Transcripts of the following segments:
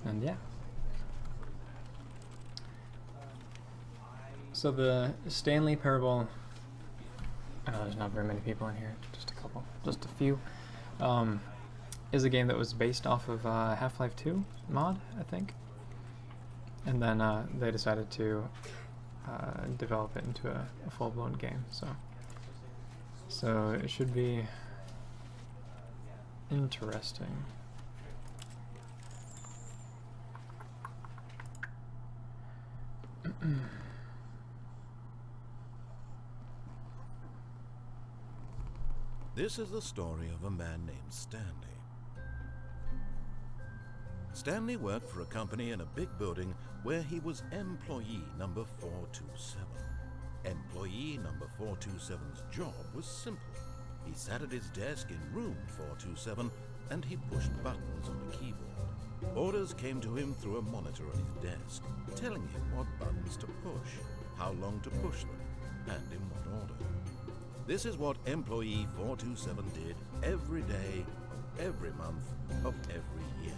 And yeah. So the Stanley Parable, I know there's not very many people in here, just a couple, just a few, is a game that was based off of Half-Life 2 mod, I think. And then they decided to develop it into a full-blown game. So it should be interesting. This is the story of a man named Stanley. Stanley worked for a company in a big building where he was employee number 427. Employee number 427's job was simple. He sat at his desk in room 427 and he pushed buttons on a keyboard. Orders came to him through a monitor on his desk, telling him what buttons to push, how long to push them, and in what order. This is what employee 427 did every day of every month of every year.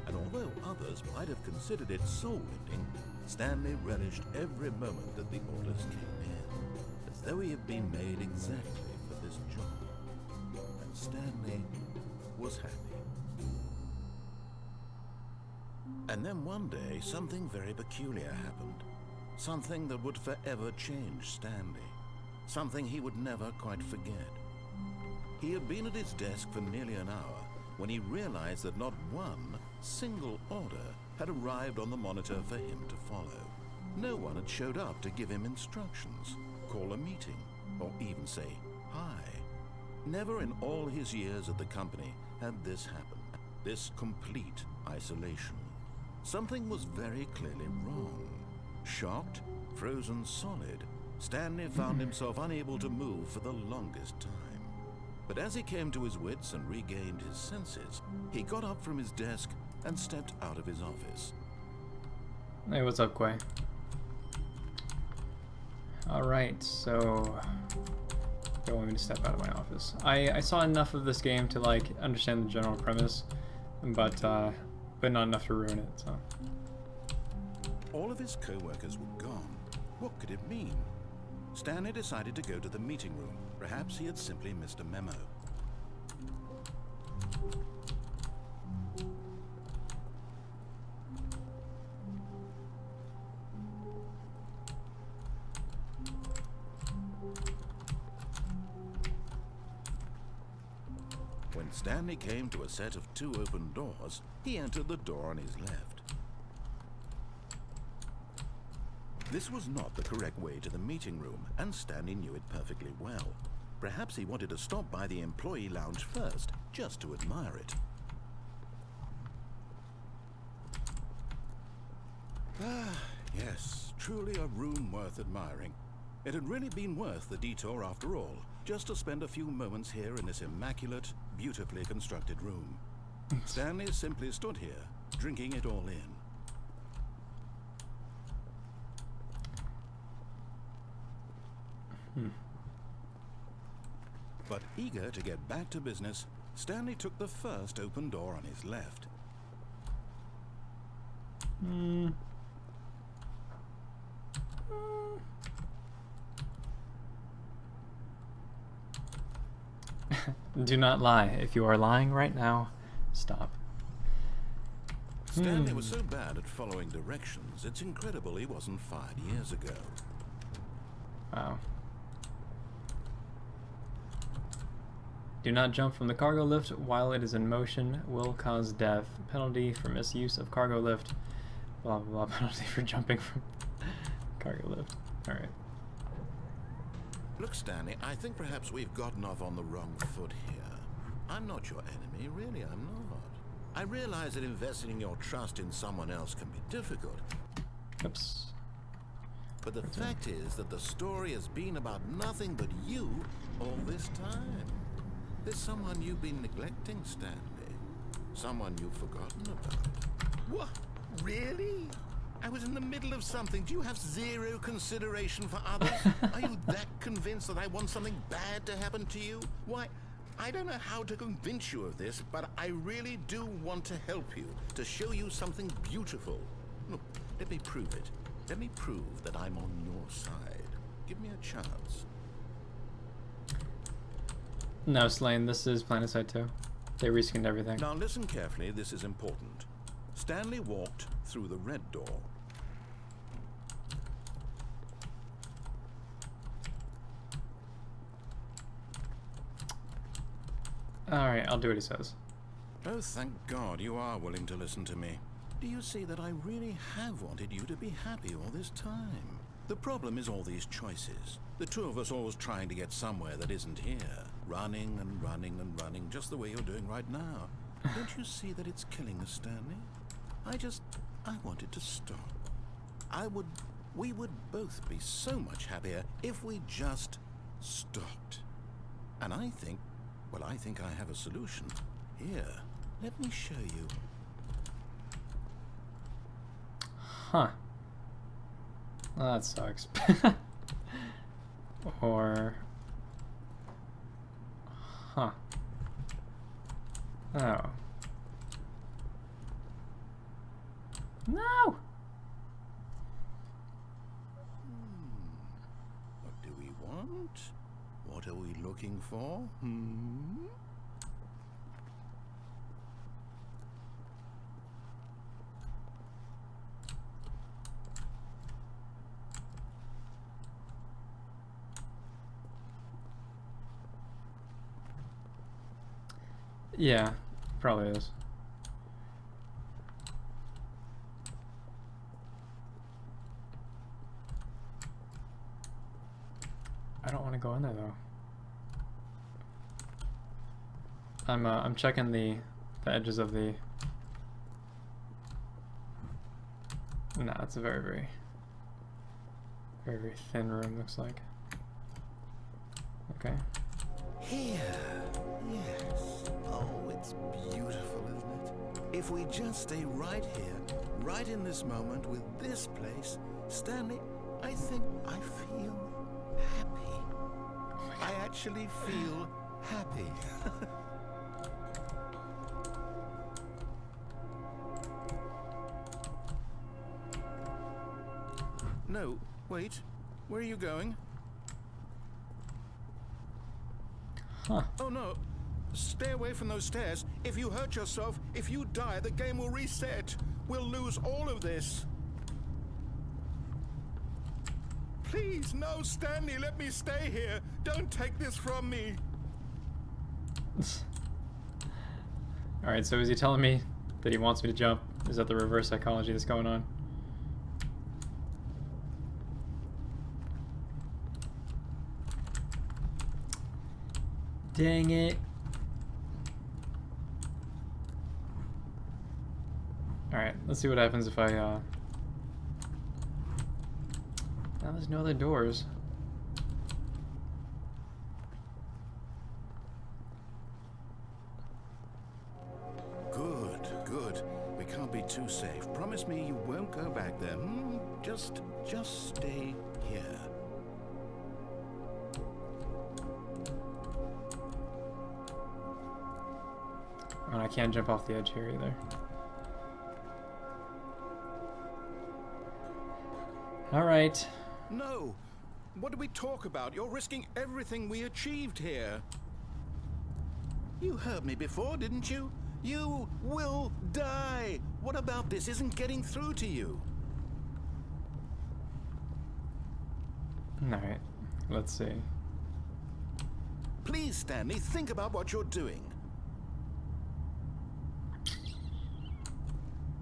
And although others might have considered it soul-lifting, Stanley relished every moment that the orders came in, as though he had been made exactly for this job. And Stanley was happy. And then one day, something very peculiar happened. Something that would forever change Stanley. Something he would never quite forget. He had been at his desk for nearly an hour when he realized that not one single order had arrived on the monitor for him to follow. No one had showed up to give him instructions, call a meeting, or even say hi. Never in all his years at the company had this happen, this complete isolation. Something was very clearly wrong. Shocked, frozen solid, Stanley found himself unable to move for the longest time. But as he came to his wits and regained his senses, he got up from his desk and stepped out of his office. Hey, what's up, Quay? Alright, so they want me to step out of my office. I saw enough of this game to like understand the general premise, but not enough to ruin it, so. All of his co-workers were gone. What could it mean? Stanley decided to go to the meeting room. Perhaps he had simply missed a memo. When Stanley came to a set of 2 open doors, he entered the door on his left. This was not the correct way to the meeting room, and Stanley knew it perfectly well. Perhaps he wanted to stop by the employee lounge first, just to admire it. Ah, yes, truly a room worth admiring. It had really been worth the detour after all, just to spend a few moments here in this immaculate, beautifully constructed room. Stanley simply stood here, drinking it all in. But eager to get back to business, Stanley took the first open door on his left. Do not lie. If you are lying right now, stop. Stanley was so bad at following directions, it's incredible he wasn't fired years ago. Wow. Do not jump from the cargo lift while it is in motion. Will cause death. Penalty for misuse of cargo lift. Blah blah blah. Penalty for jumping from cargo lift. Alright. Look, Stanley, I think perhaps we've gotten off on the wrong foot here. I'm not your enemy, really, I'm not. I realize that investing your trust in someone else can be difficult. Oops. But the fact is that the story has been about nothing but you all this time. There's someone you've been neglecting, Stanley. Someone you've forgotten about. What? Really? I was in the middle of something. Do you have zero consideration for others? Are you that convinced that I want something bad to happen to you? Why, I don't know how to convince you of this, but I really do want to help you, to show you something beautiful. Look, let me prove it. Let me prove that I'm on your side. Give me a chance. No, Slane, this is Planetside 2. They reskinned everything. Now listen carefully, this is important. Stanley walked through the red door. Alright, I'll do what he says. Oh, thank God you are willing to listen to me. Do you see that I really have wanted you to be happy all this time? The problem is all these choices. The two of us always trying to get somewhere that isn't here. Running and running and running, just the way you're doing right now. Don't you see that it's killing us, Stanley? I wanted to stop. We would both be so much happier if we just stopped. And I think I have a solution. Here, let me show you. Huh. Well, that sucks. Or... Huh. Oh. No! What do we want? What are we looking for? Yeah, probably is. I don't want to go in there though. I'm checking the edges of the. No, it's a very thin room. Looks like. Okay. Here, yes. Oh, it's beautiful, isn't it? If we just stay right here, right in this moment with this place, Stanley, I think I feel happy. I actually feel happy. No, wait. Where are you going? Huh. Oh no. Stay away from those stairs. If you hurt yourself, if you die, the game will reset. We'll lose all of this. Please, no, Stanley, let me stay here. Don't take this from me. Alright, so is he telling me that he wants me to jump? Is that the reverse psychology that's going on? Dang it. Alright, let's see what happens if I, Now there's no other doors. Good, good. We can't be too safe. Promise me you won't go back there. Just stay here. And I can't jump off the edge here either. Alright. No! What do we talk about? You're risking everything we achieved here. You heard me before, didn't you? You will die! What about this isn't getting through to you? Alright, let's see. Please, Stanley, think about what you're doing.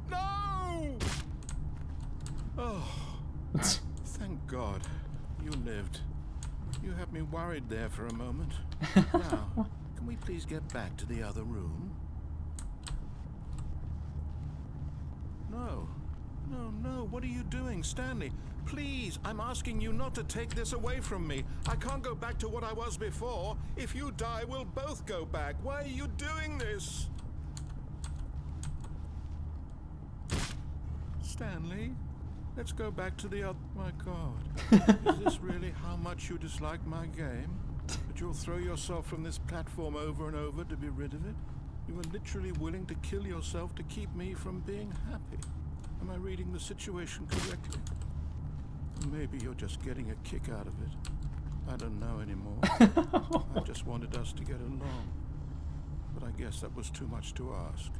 No! Oh, thank God. You lived. You had me worried there for a moment. Now, can we please get back to the other room? No. No, no. What are you doing, Stanley? Please, I'm asking you not to take this away from me. I can't go back to what I was before. If you die, we'll both go back. Why are you doing this? Stanley, let's go back to the other... My God. Is this really how much you dislike my game? But you'll throw yourself from this platform over and over to be rid of it? You were literally willing to kill yourself to keep me from being happy. Am I reading the situation correctly? Maybe you're just getting a kick out of it. I don't know anymore. I just wanted us to get along. But I guess that was too much to ask.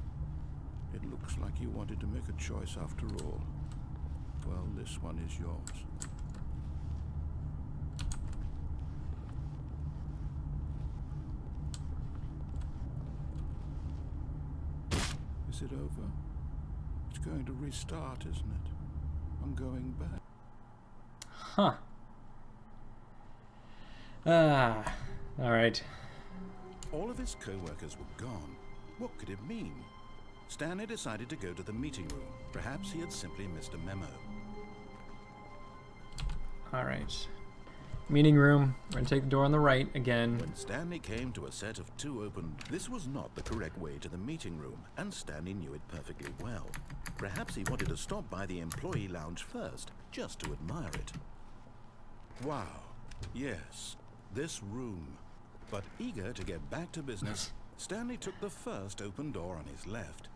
It looks like you wanted to make a choice after all. Well, this one is yours. Is it over? It's going to restart, isn't it? I'm going back. Huh. Ah, alright. All of his co-workers were gone. What could it mean? Stanley decided to go to the meeting room. Perhaps he had simply missed a memo. Alright. Meeting room. We're gonna take the door on the right again. When Stanley came to a set of two open, this was not the correct way to the meeting room, and Stanley knew it perfectly well. Perhaps he wanted to stop by the employee lounge first, just to admire it. Wow. Yes, this room. But eager to get back to business, Stanley took the first open door on his left.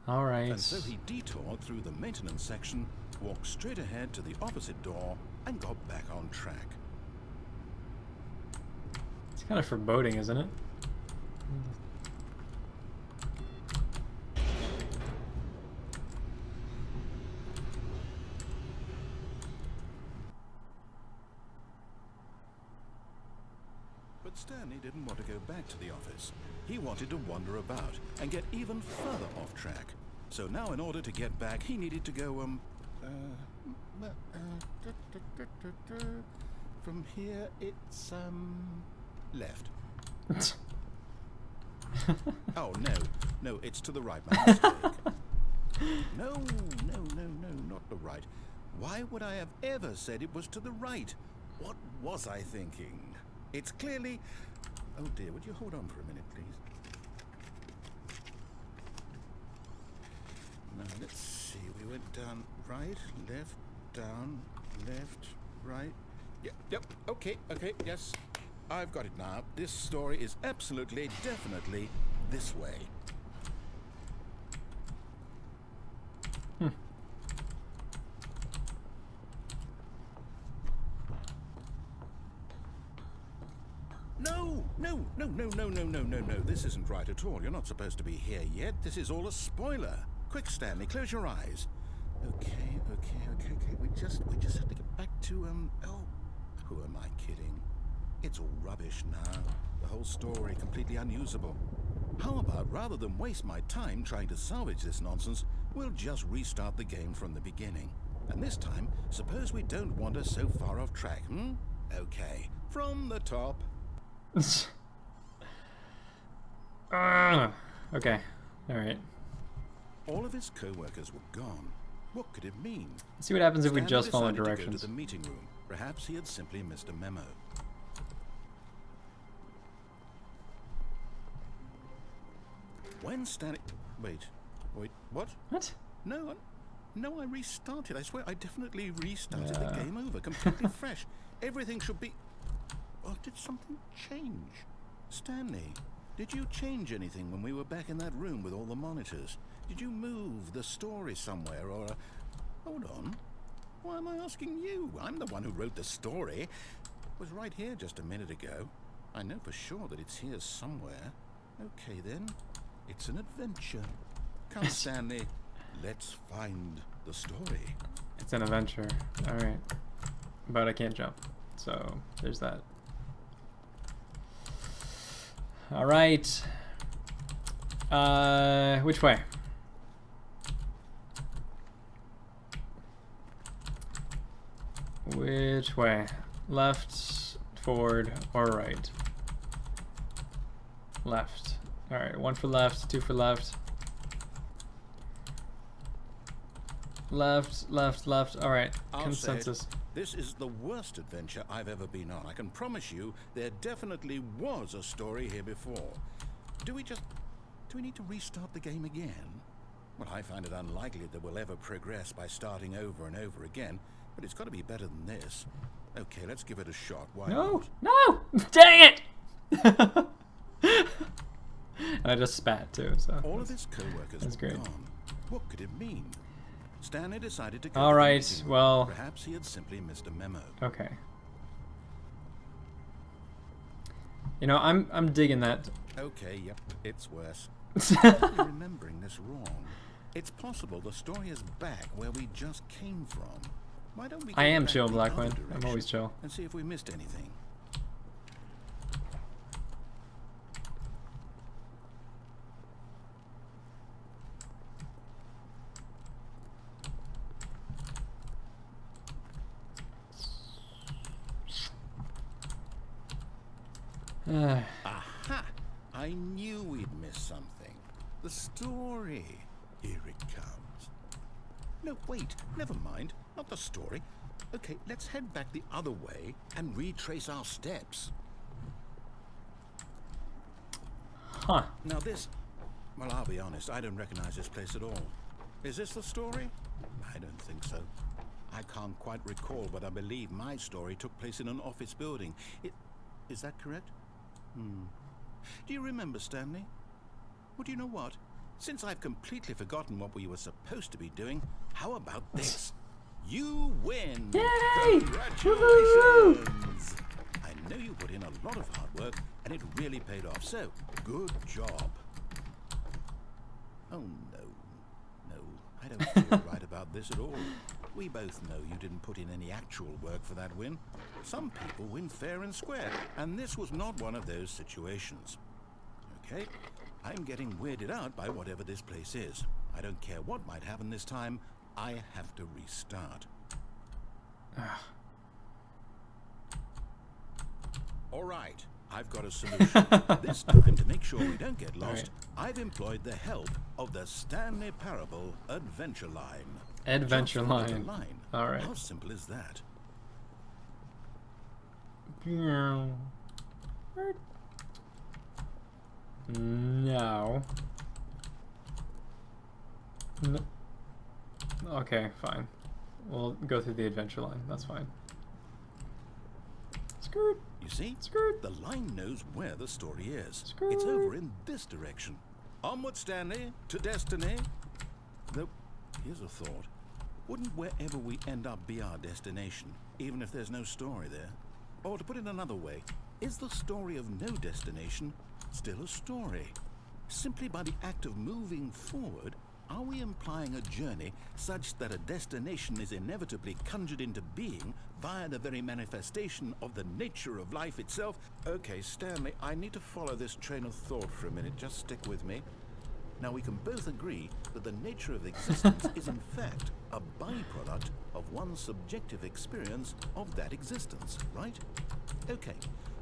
Alright. And so he detoured through the maintenance section, walked straight ahead to the opposite door, and got back on track. It's kind of foreboding, isn't it? But Stanley didn't want to go back to the office. He wanted to wander about and get even further off track. So now in order to get back, he needed to go, from here it's, left. Oh, no, it's to the right, my mistake. No, not the right. Why would I have ever said it was to the right? What was I thinking? It's clearly... Oh dear, would you hold on for a minute, please? Now, let's see. We went down right, left, down, left, right. Yep, okay, yes. I've got it now. This story is absolutely, definitely this way. No. This isn't right at all. You're not supposed to be here yet. This is all a spoiler. Quick, Stanley, close your eyes. Okay. We just have to get back to, oh, who am I kidding? It's all rubbish now. The whole story completely unusable. How about, rather than waste my time trying to salvage this nonsense, we'll just restart the game from the beginning. And this time, suppose we don't wander so far off track, Okay, from the top. Okay, alright. All of his co-workers were gone. What could it mean? Let's see what happens if we Stanley just follow decided directions. To go to the meeting room. Perhaps he had simply missed a memo. When Stanley... Wait, what? What? No, I restarted. I swear, I definitely restarted the game over, completely fresh. Everything should be... Oh, did something change? Stanley, did you change anything when we were back in that room with all the monitors? Did you move the story somewhere, or... Hold on. Why am I asking you? I'm the one who wrote the story. It was right here just a minute ago. I know for sure that it's here somewhere. Okay, then. It's an adventure. Come, Stanley. Let's find the story. It's an adventure. Alright. But I can't jump. So, there's that. Alright. Which way? Which way? Left, forward, or right? Left. Alright, 1 for left, 2 for left. Left. Alright, consensus. This is the worst adventure I've ever been on. I can promise you there definitely was a story here before. Do we need to restart the game again? Well, I find it unlikely that we'll ever progress by starting over and over again, but it's got to be better than this. Okay, let's give it a shot. Why No! not? No! Dang it! And I just spat too, so. All of his co-workers that's were great. gone. What could it mean? Stanley decided to go All to the right, meeting room. well. Perhaps he had simply missed a memo. Okay. You know, I'm digging that. Okay, yep, it's worse. I'm remembering this wrong. It's possible the story is back where we just came from. Why don't we go I am back chill, the Blackwind. other I'm direction always chill. and see if we missed anything. Aha! I knew we'd miss something. The story. Here it comes. No, wait, never mind. Not the story. Okay, let's head back the other way and retrace our steps. Huh. Now this... Well, I'll be honest, I don't recognize this place at all. Is this the story? I don't think so. I can't quite recall, but I believe my story took place in an office building. Is that correct? Do you remember, Stanley? Well, do you know what? Since I've completely forgotten what we were supposed to be doing, how about this? You win! Yay! Congratulations! I know you put in a lot of hard work, and it really paid off, so good job. Oh, no. No, I don't feel right about this at all. We both know you didn't put in any actual work for that win. Some people win fair and square, and this was not one of those situations. Okay, I'm getting weirded out by whatever this place is. I don't care what might happen this time. I have to restart. All right, I've got a solution. This time, to make sure we don't get lost, I've employed the help of the Stanley Parable Adventure Line. Adventure Just follow the line. line. All right. How simple is that? No. No. Okay, fine. We'll go through the adventure line. That's fine. Skirt. You see? Skirt. The line knows where the story is. Skirt. It's over in this direction. Onward, Stanley, to destiny. Though, here's a thought. Wouldn't wherever we end up be our destination, even if there's no story there? Or to put it another way, is the story of no destination still a story? Simply by the act of moving forward, are we implying a journey such that a destination is inevitably conjured into being via the very manifestation of the nature of life itself? Okay, Stanley, I need to follow this train of thought for a minute. Just stick with me. Now, we can both agree that the nature of existence is in fact a byproduct of one's subjective experience of that existence, right? Okay,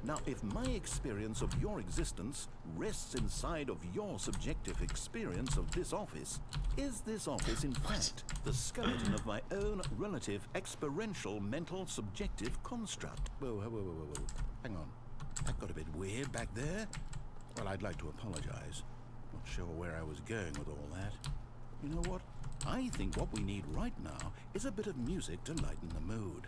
now if my experience of your existence rests inside of your subjective experience of this office, is this office in fact the skeleton of my own relative experiential mental subjective construct? Whoa, whoa, whoa, whoa, whoa. Hang on. That got a bit weird back there. Well, I'd like to apologize. Not sure where I was going with all that. You know what? I think what we need right now is a bit of music to lighten the mood.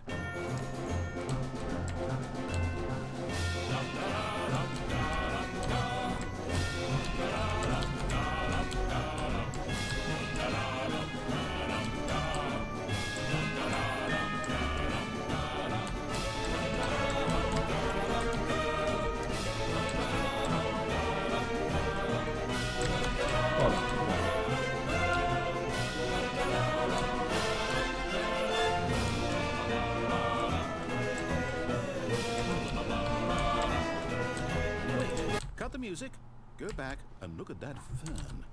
Cut the music, go back and look at that fern.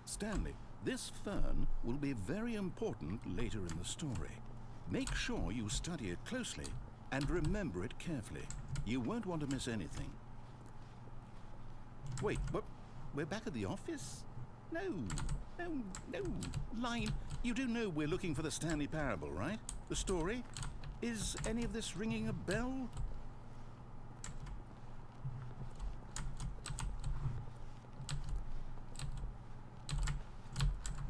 Stanley, this fern will be very important later in the story. Make sure you study it closely and remember it carefully. You won't want to miss anything. Wait, what? We're back at the office? No. Line, you do know we're looking for the Stanley Parable, right? The story? Is any of this ringing a bell?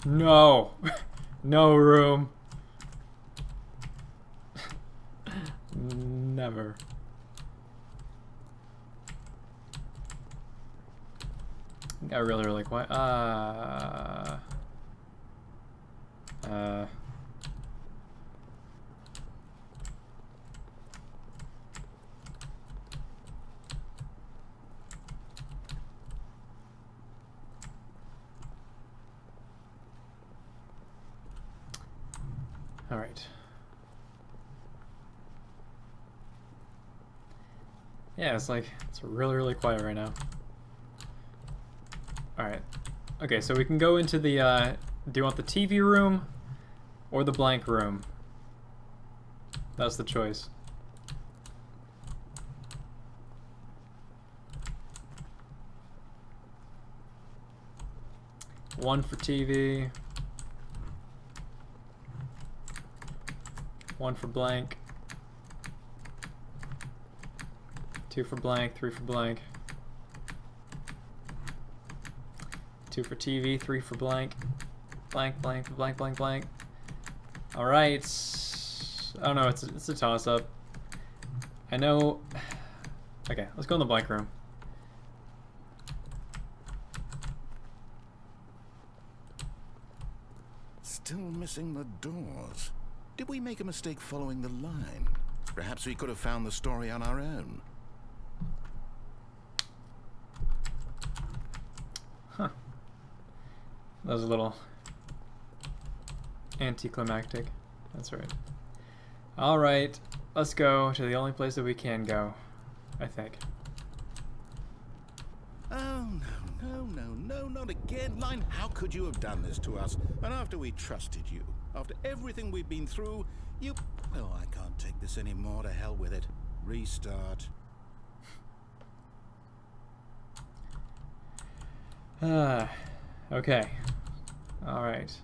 No. No room. Never. Got really, really quiet. All right. Yeah, it's like, it's really, really quiet right now. Alright. Okay, so we can go into the, do you want the TV room or the blank room? That's the choice. One for TV. One for blank. Two for blank, three for blank. Two for TV, three for blank. Blank, blank, blank, blank, blank. Alright. I don't know, it's a toss-up. I know... Okay, let's go in the blank room. Still missing the doors. Did we make a mistake following the line? Perhaps we could have found the story on our own. Huh. That was a little anticlimactic. That's right. Alright, let's go to the only place that we can go, I think. Oh, no, not again. Line, how could you have done this to us? And after we trusted you, after everything we've been through, you... Oh, I can't take this anymore. To hell with it. Restart. Okay. Alright.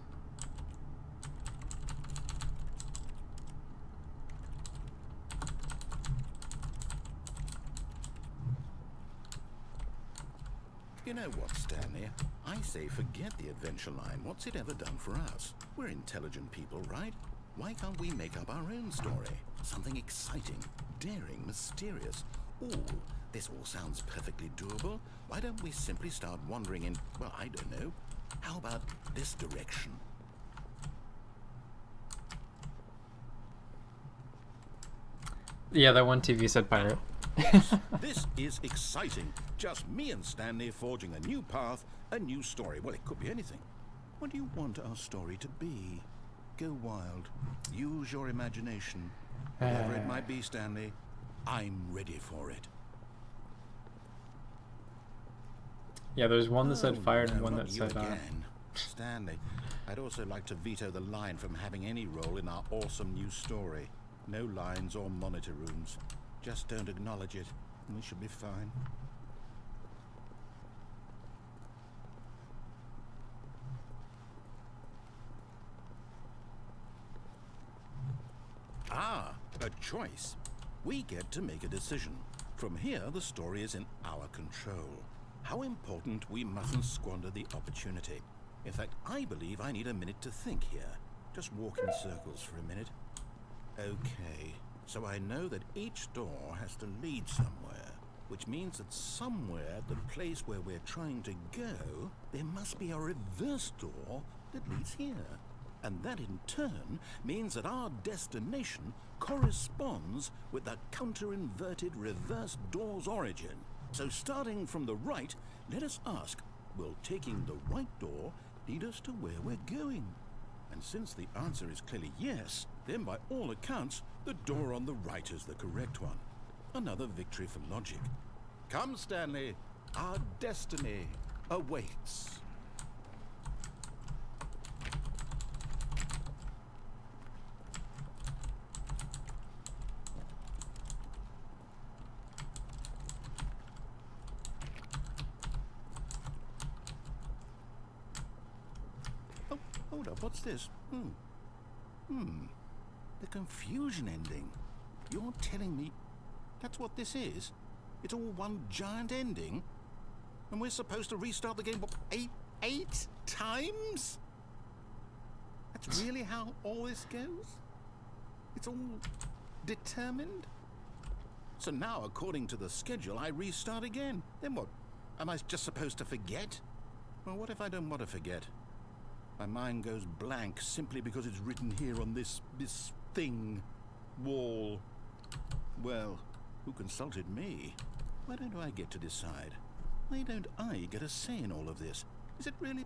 You know what, Stanley? I say forget the adventure line. What's it ever done for us? We're intelligent people, right? Why can't we make up our own story? Something exciting, daring, mysterious. Ooh, this all sounds perfectly doable. Why don't we simply start wandering in, well, I don't know. How about this direction? Yeah, that one TV said pirate. Yes, this is exciting. Just me and Stanley forging a new path, a new story. Well, it could be anything. What do you want our story to be? Go wild. Use your imagination. Whatever it might be, Stanley, I'm ready for it. Yeah, there's one that said fired and one not that you said again. Stanley, I'd also like to veto the line from having any role in our awesome new story. No lines or monitor rooms. Just don't acknowledge it, and we should be fine. Ah, a choice. We get to make a decision. From here, the story is in our control. How important we mustn't squander the opportunity. In fact, I believe I need a minute to think here. Just walk in circles for a minute. Okay, so I know that each door has to lead somewhere, which means that somewhere at the place where we're trying to go, there must be a reverse door that leads here. And that in turn means that our destination corresponds with the counter-inverted reverse door's origin. So starting from the right, let us ask, will taking the right door lead us to where we're going? And since the answer is clearly yes, then by all accounts, the door on the right is the correct one. Another victory for logic. Come, Stanley, our destiny awaits. Oh, hold up, what's this? The confusion ending. You're telling me that's what this is? It's all one giant ending? And we're supposed to restart the game, what, eight times? That's really how all this goes? It's all determined? So now, according to the schedule, I restart again. Then what? Am I just supposed to forget? Well, what if I don't want to forget? My mind goes blank simply because it's written here on this thing, wall. Well, who consulted me? Why don't I get to decide? Why don't I get a say in all of this? Is it really?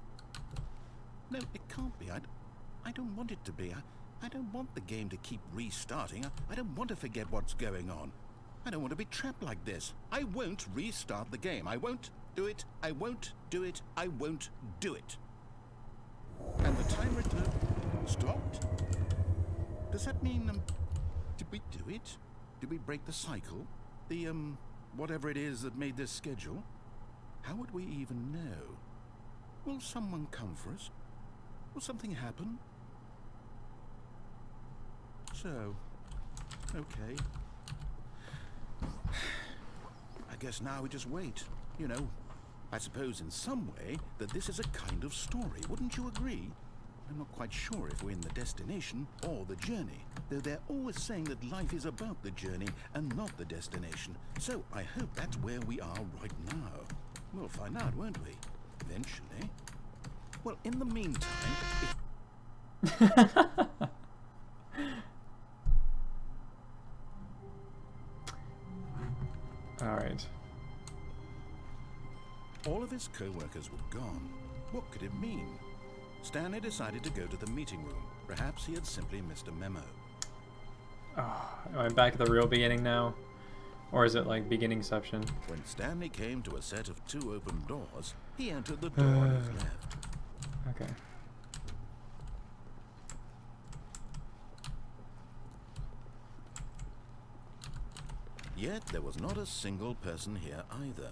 No, it can't be. I don't want it to be. I don't want the game to keep restarting. I don't want to forget what's going on. I don't want to be trapped like this. I won't restart the game. I won't do it. I won't do it. I won't do it. And the time return stopped? Does that mean, did we do it? Did we break the cycle? The, whatever it is that made this schedule? How would we even know? Will someone come for us? Will something happen? So, okay. I guess now we just wait. You know, I suppose in some way that this is a kind of story. Wouldn't you agree? I'm not quite sure if we're in the destination or the journey, though they're always saying that life is about the journey and not the destination. So I hope that's where we are right now. We'll find out, won't we? Eventually. Well, in the meantime, All right. all of his co-workers were gone. What could it mean? Stanley decided to go to the meeting room. Perhaps he had simply missed a memo. Oh, am I back at the real beginning now? Or is it like beginningception? When Stanley came to a set of 2 open doors, he entered the door on his left. Okay. Yet there was not a single person here either.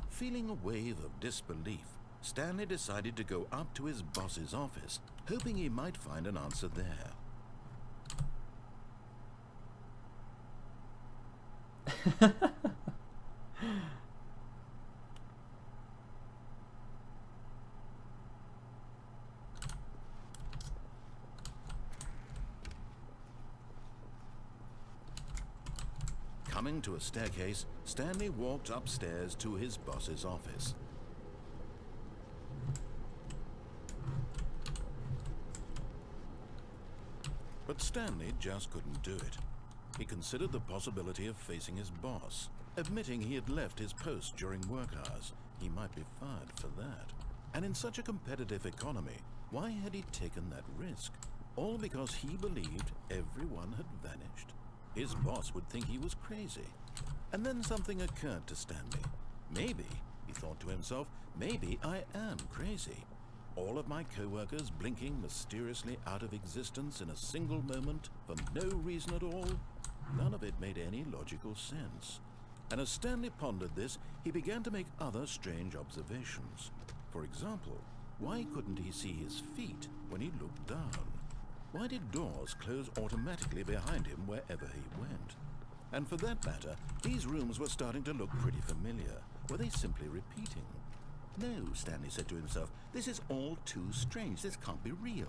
Feeling a wave of disbelief, Stanley decided to go up to his boss's office, hoping he might find an answer there. Coming to a staircase, Stanley walked upstairs to his boss's office. But Stanley just couldn't do it. He considered the possibility of facing his boss, admitting he had left his post during work hours. He might be fired for that. And in such a competitive economy, why had he taken that risk? All because he believed everyone had vanished. His boss would think he was crazy. And then something occurred to Stanley. Maybe, he thought to himself, maybe I am crazy. All of my co-workers blinking mysteriously out of existence in a single moment for no reason at all. None of it made any logical sense. And as Stanley pondered this, he began to make other strange observations. For example, why couldn't he see his feet when he looked down? Why did doors close automatically behind him wherever he went? And for that matter, these rooms were starting to look pretty familiar. Were they simply repeating? No, Stanley said to himself, this is all too strange. This can't be real.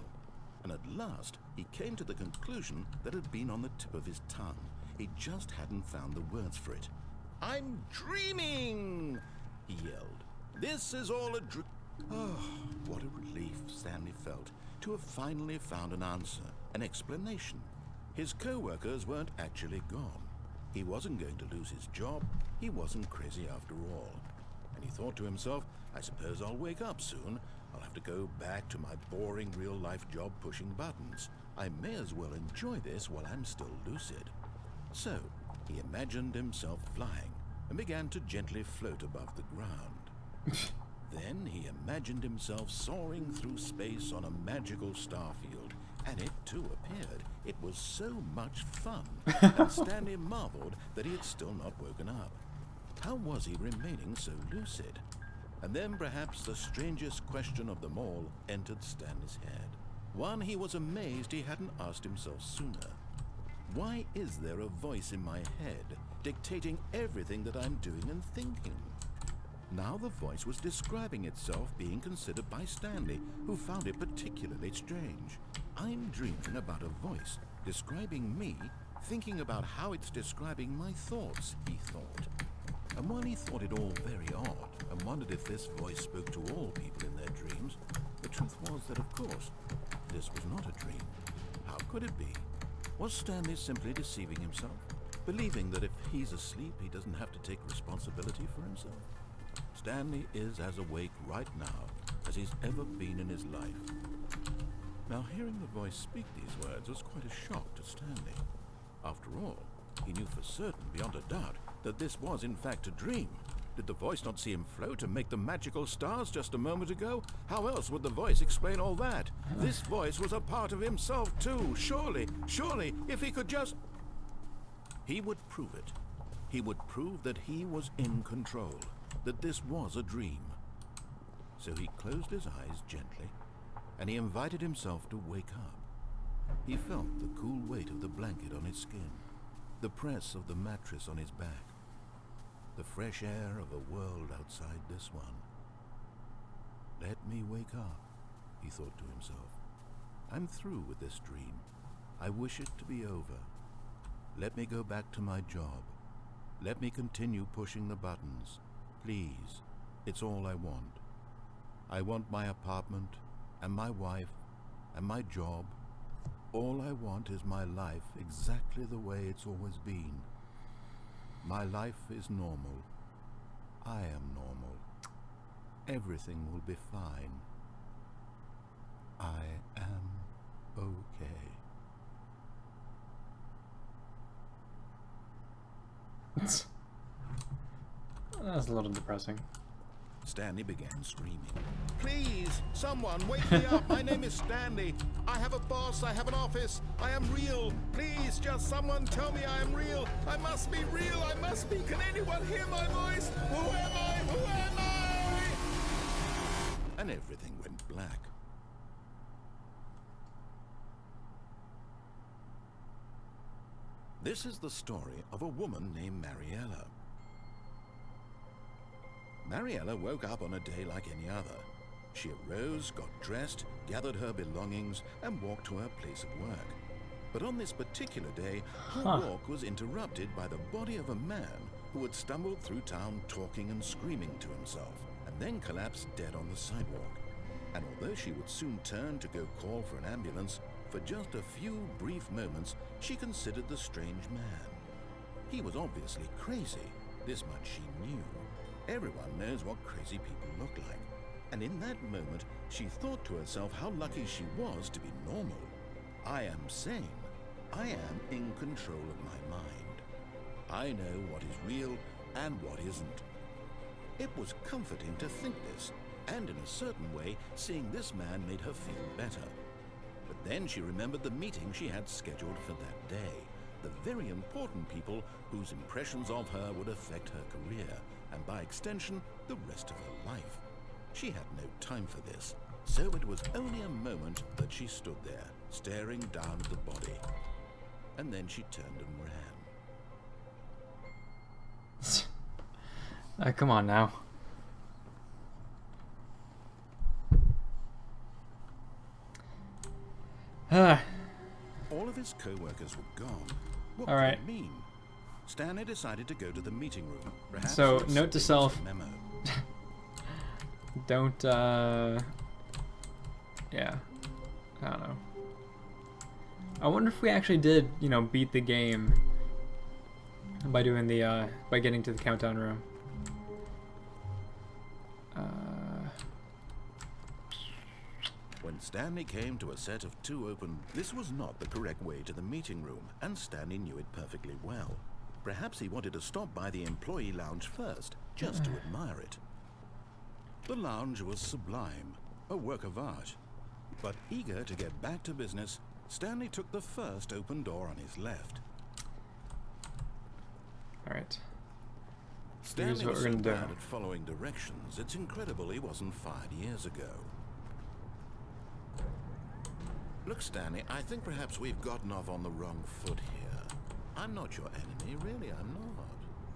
And at last, he came to the conclusion that had been on the tip of his tongue. He just hadn't found the words for it. I'm dreaming, he yelled. This is all a dream. Oh, what a relief Stanley felt to have finally found an answer, an explanation. His co-workers weren't actually gone. He wasn't going to lose his job. He wasn't crazy after all. And he thought to himself, I suppose I'll wake up soon. I'll have to go back to my boring real-life job pushing buttons. I may as well enjoy this while I'm still lucid. So, he imagined himself flying and began to gently float above the ground. Then he imagined himself soaring through space on a magical starfield, and it too appeared. It was so much fun, and Stanley marveled that he had still not woken up. How was he remaining so lucid? And then perhaps the strangest question of them all entered Stanley's head. One he was amazed he hadn't asked himself sooner. Why is there a voice in my head dictating everything that I'm doing and thinking? Now the voice was describing itself being considered by Stanley, who found it particularly strange. I'm dreaming about a voice describing me thinking about how it's describing my thoughts, he thought. And while he thought it all very odd, and wondered if this voice spoke to all people in their dreams, the truth was that, of course, this was not a dream. How could it be? Was Stanley simply deceiving himself, believing that if he's asleep, he doesn't have to take responsibility for himself? Stanley is as awake right now as he's ever been in his life. Now, hearing the voice speak these words was quite a shock to Stanley. After all, he knew for certain, beyond a doubt, that this was in fact a dream. Did the voice not see him float and make the magical stars just a moment ago? How else would the voice explain all that? This voice was a part of himself too. Surely, if he could just... He would prove it. He would prove that he was in control, that this was a dream. So he closed his eyes gently, and he invited himself to wake up. He felt the cool weight of the blanket on his skin, the press of the mattress on his back, the fresh air of a world outside this one. Let me wake up, he thought to himself. I'm through with this dream. I wish it to be over. Let me go back to my job. Let me continue pushing the buttons. Please, it's all I want. I want my apartment, and my wife, and my job. All I want is my life exactly the way it's always been. My life is normal. I am normal. Everything will be fine. I am okay. That's a little depressing. Stanley began screaming. Please, someone, wake me up. My name is Stanley. I have a boss. I have an office. I am real. Please, just someone tell me I am real. I must be real. I must be. Can anyone hear my voice? Who am I? Who am I? And everything went black. This is the story of a woman named Mariella. Mariella woke up on a day like any other. She arose, got dressed, gathered her belongings, and walked to her place of work. But on this particular day, her walk was interrupted by the body of a man who had stumbled through town talking and screaming to himself, and then collapsed dead on the sidewalk. And although she would soon turn to go call for an ambulance, for just a few brief moments, she considered the strange man. He was obviously crazy. This much she knew. Everyone knows what crazy people look like. And in that moment, she thought to herself how lucky she was to be normal. I am sane. I am in control of my mind. I know what is real and what isn't. It was comforting to think this, and in a certain way, seeing this man made her feel better. But then she remembered the meeting she had scheduled for that day, the very important people whose impressions of her would affect her career, and by extension, the rest of her life. She had no time for this, so it was only a moment that she stood there, staring down at the body. And then she turned and ran. Come on now. All of his co-workers were gone. What All right. could it mean? Stanley decided to go to the meeting room. Perhaps So, note to self. memo. Don't, yeah. I don't know. I wonder if we actually did, you know, beat the game by doing the, by getting to the countdown room. When Stanley came to a set of two open, this was not the correct way to the meeting room, and Stanley knew it perfectly well. Perhaps he wanted to stop by the employee lounge first, just to admire it. The lounge was sublime, a work of art. But eager to get back to business, Stanley took the first open door on his left. Alright. Stanley what was we're so gonna do. bad at following directions, it's incredible he wasn't fired years ago. Look, Stanley, I think perhaps we've gotten off on the wrong foot here. I'm not your enemy, really, I'm not.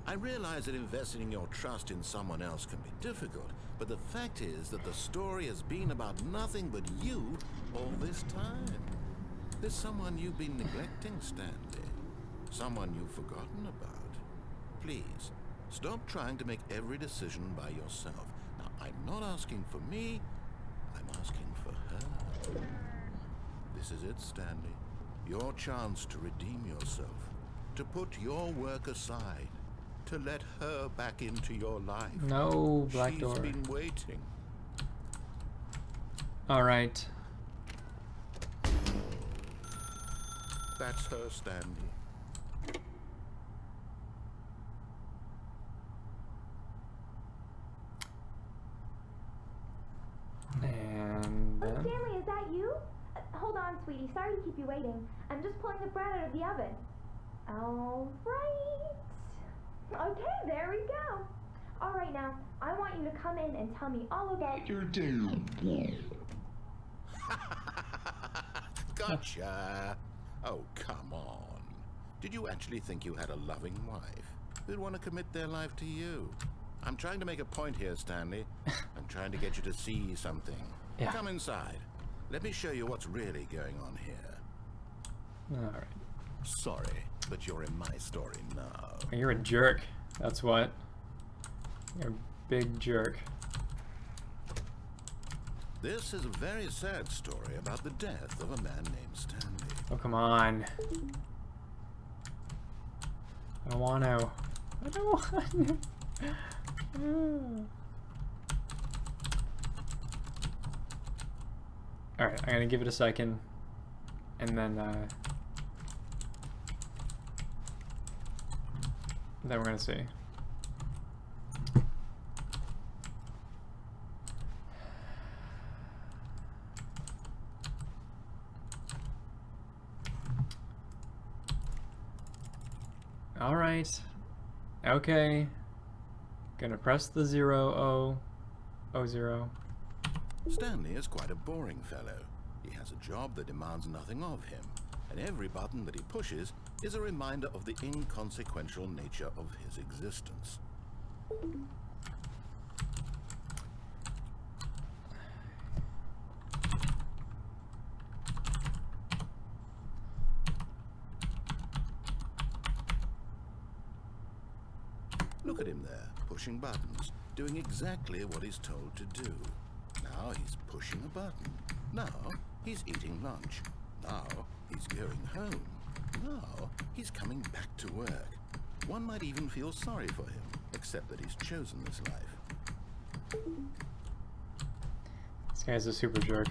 I realize that investing your trust in someone else can be difficult, but the fact is that the story has been about nothing but you all this time. There's someone you've been neglecting, Stanley. Someone you've forgotten about. Please, stop trying to make every decision by yourself. Now, I'm not asking for me, I'm asking for her. This is it, Stanley. Your chance to redeem yourself, to put your work aside, to let her back into your life. No, black She's door. been waiting. All right. That's her, Stanley. And Oh, then Stanley, is that you? Hold on, sweetie. Sorry to keep you waiting. I'm just pulling the bread out of the oven. All right. Okay, there we go. All right, now, I want you to come in and tell me all about your day. Gotcha. Oh, come on. Did you actually think you had a loving wife who'd want to commit their life to you? I'm trying to make a point here, Stanley. I'm trying to get you to see something. Yeah. Come inside. Let me show you what's really going on here. all right. Sorry, but you're in my story now. You're a jerk. That's what. You're a big jerk. This is a very sad story about the death of a man named Stanley. Oh, come on. I don't want to. I don't want to. Alright, I'm gonna give it a second. And then we're gonna see. Alright. Okay. Gonna press the 0 0. Stanley is quite a boring fellow. He has a job that demands nothing of him, and every button that he pushes is a reminder of the inconsequential nature of his existence. Look at him there, pushing buttons, doing exactly what he's told to do. Now he's pushing a button. Now he's eating lunch. Now he's going home. Now he's coming back to work. One might even feel sorry for him, except that he's chosen this life. This guy's a super jerk.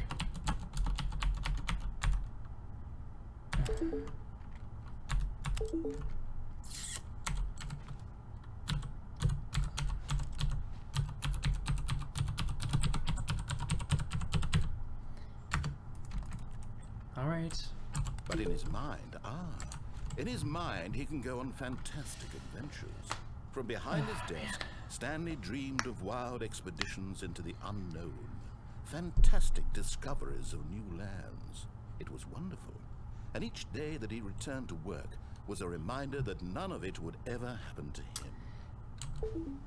Alright. But in his mind, he can go on fantastic adventures. From behind his desk, Stanley dreamed of wild expeditions into the unknown, fantastic discoveries of new lands. It was wonderful. And each day that he returned to work was a reminder that none of it would ever happen to him.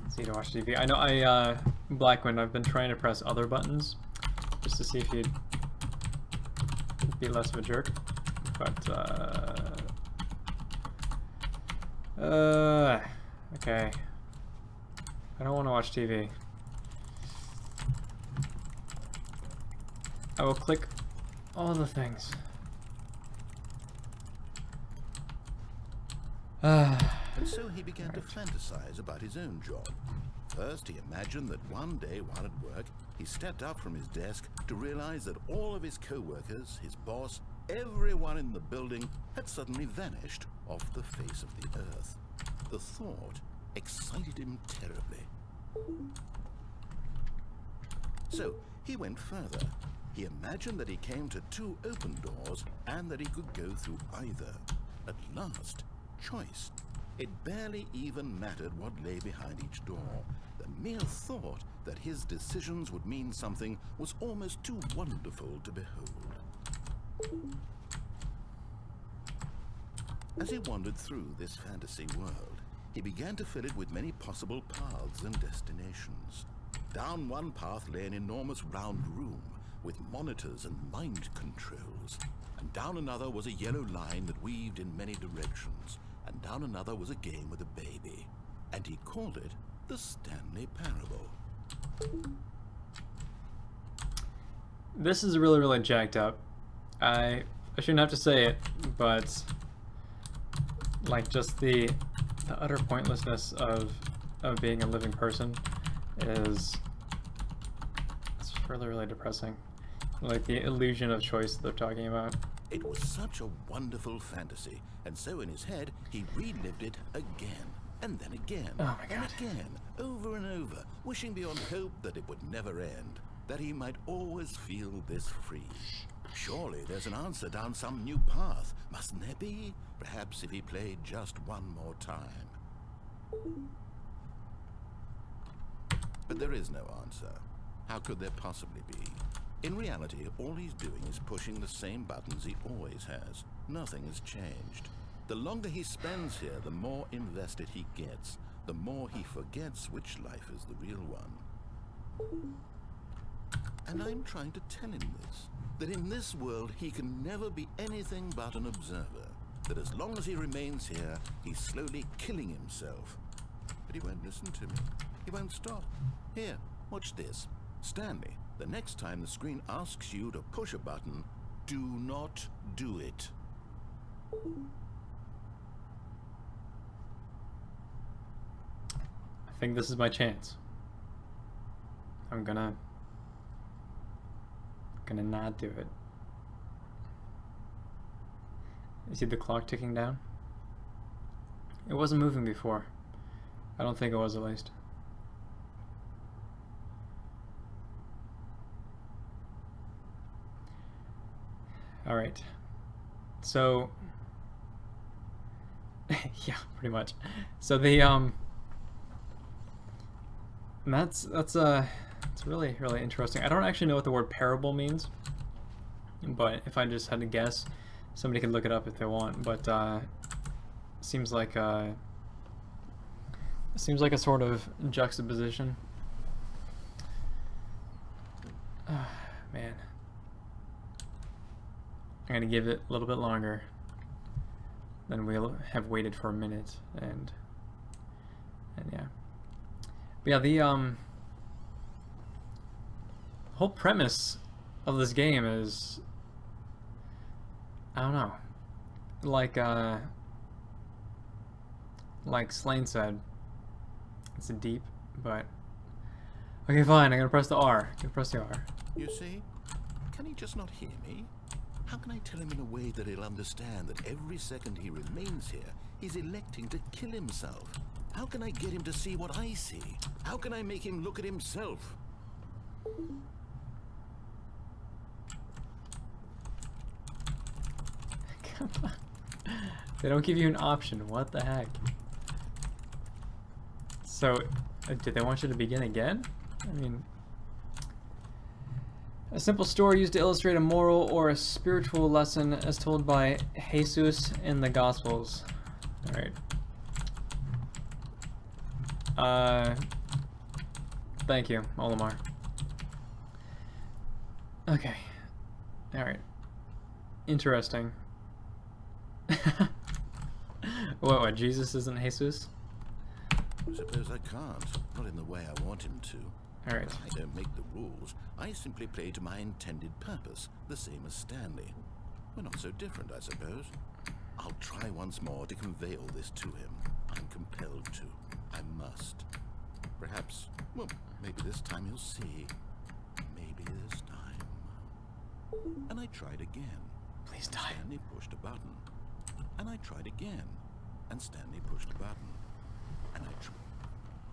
Let's see to watch TV. I know Blackwind, I've been trying to press other buttons just to see if he'd be less of a jerk. But okay. I don't want to watch TV. I will click all the things. And so he began to fantasize about his own job. First, he imagined that one day while at work, he stepped up from his desk to realize that all of his co-workers, his boss, everyone in the building had suddenly vanished off the face of the earth. The thought excited him terribly. So he went further. He imagined that he came to two open doors and that he could go through either. At last, choice. It barely even mattered what lay behind each door. The mere thought that his decisions would mean something was almost too wonderful to behold. As he wandered through this fantasy world, he began to fill it with many possible paths and destinations. Down one path lay an enormous round room, with monitors and mind controls. And down another was a yellow line that weaved in many directions. And down another was a game with a baby. And he called it the Stanley Parable. This is really, really jacked up. I shouldn't have to say it, but like just the utter pointlessness of being a living person is it's really, really depressing. Like the illusion of choice that they're talking about. It was such a wonderful fantasy, and so in his head he relived it again, and then again, oh my God. and again, over and over, wishing beyond hope that it would never end, that he might always feel this free. Surely there's an answer down some new path, mustn't there be? Perhaps if he played just one more time. But there is no answer. How could there possibly be? In reality, all he's doing is pushing the same buttons he always has. Nothing has changed. The longer he spends here, the more invested he gets, the more he forgets which life is the real one. And I'm trying to tell him this, that in this world he can never be anything but an observer, that as long as he remains here, he's slowly killing himself. But he won't listen to me. He won't stop. Here, watch this. Stanley, the next time the screen asks you to push a button, do not do it. I think this is my chance. I'm gonna not do it. You see the clock ticking down? It wasn't moving before. I don't think it was, at least. Alright. So yeah, pretty much. So the it's really, really interesting. I don't actually know what the word parable means, but if I just had to guess, somebody can look it up if they want. But seems like a sort of juxtaposition. Man, I'm gonna give it a little bit longer than we'll have waited for a minute, and yeah. But yeah, the whole premise of this game is, I don't know, like Slane said, it's deep, but okay, fine, I'm gonna press the R. I'm gonna press the R. You see? Can he just not hear me? How can I tell him in a way that he'll understand that every second he remains here, he's electing to kill himself? How can I get him to see what I see? How can I make him look at himself? Come on. They don't give you an option. What the heck? So, did they want you to begin again? I mean, a simple story used to illustrate a moral or a spiritual lesson as told by Jesus in the Gospels. Alright. Thank you, Olimar. Okay. Alright. Interesting. What, Jesus isn't Jesus? I suppose I can't. Not in the way I want him to. Alright. I don't make the rules. I simply play to my intended purpose, the same as Stanley. We're not so different, I suppose. I'll try once more to convey all this to him. I'm compelled to. I must. Perhaps, well, maybe this time he'll see. Maybe this time. And I tried again. Please die. Stanley pushed a button. And I tried again. And Stanley pushed a button. And I tried.